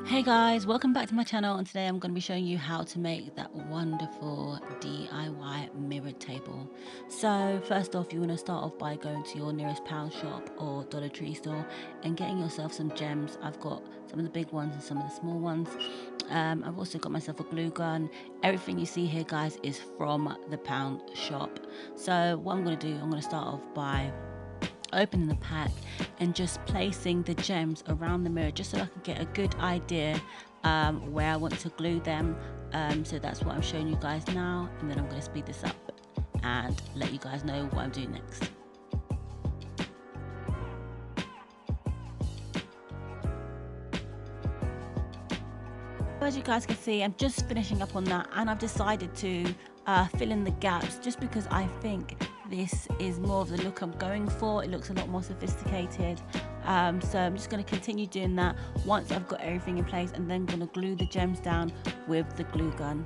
Hey guys, welcome back to my channel, and today I'm going to be showing you how to make that wonderful DIY mirror table. So first off, you want to start off by going to your nearest pound shop or Dollar Tree store and getting yourself some gems. I've got some of the big ones and some of the small ones. I've also got myself a glue gun. Everything you see here guys is from the pound shop. So what I'm going to do, I'm going to start off by opening the pack and just placing the gems around the mirror just so I can get a good idea where I want to glue them. So that's what I'm showing you guys now, and then I'm going to speed this up and let you guys know what I'm doing next. As you guys can see, I'm just finishing up on that, and I've decided to fill in the gaps just because I think this is more of the look I'm going for. It looks a lot more sophisticated, so I'm just going to continue doing that once I've got everything in place, and then going to glue the gems down with the glue gun.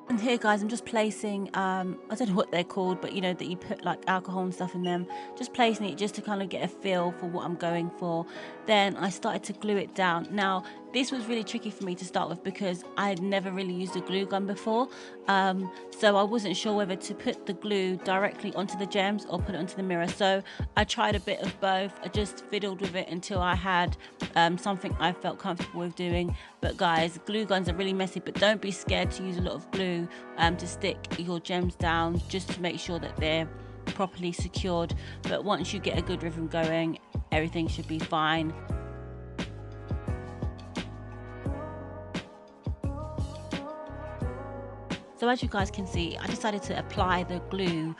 And here guys, I'm just placing I don't know what they're called, but you know that you put like alcohol and stuff in them, just placing it just to kind of get a feel for what I'm going for. Then I started to glue it down. Now this was really tricky for me to start with because I had never really used a glue gun before, so I wasn't sure whether to put the glue directly onto the gems or put it onto the mirror. So I tried a bit of both. I just fiddled with it until I had something I felt comfortable with doing. But guys, glue guns are really messy, but don't be scared to use a lot of glue to stick your gems down, just to make sure that they're properly secured. But once you get a good rhythm going, everything should be fine. So as you guys can see, I decided to apply the glue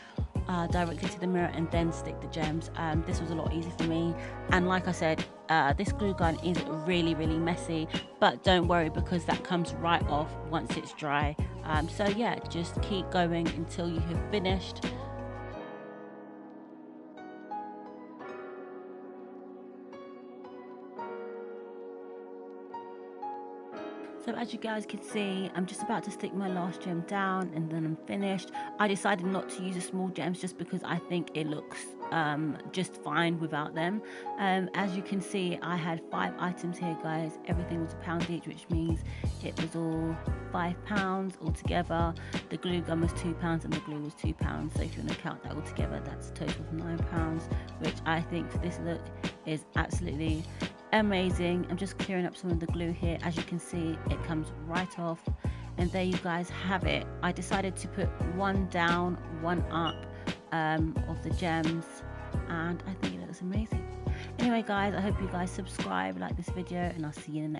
directly to the mirror and then stick the gems. This was a lot easier for me, and like I said, this glue gun is really messy, but don't worry because that comes right off once it's dry. So yeah, just keep going until you have finished. So as you guys can see, I'm just about to stick my last gem down and then I'm finished. I decided not to use the small gems just because I think it looks just fine without them. As you can see, I had 5 items here guys. Everything was £1 each, which means it was all £5 altogether. The glue gun was £2 and the glue was £2. So if you want to count that all together, that's a total of £9, which I think for this look is absolutely amazing. I'm just clearing up some of the glue here. As you can see, it comes right off, and there you guys have it. I decided to put one down, one up of the gems, and I think it looks amazing. Anyway guys, I hope you guys subscribe, like this video, and I'll see you in the next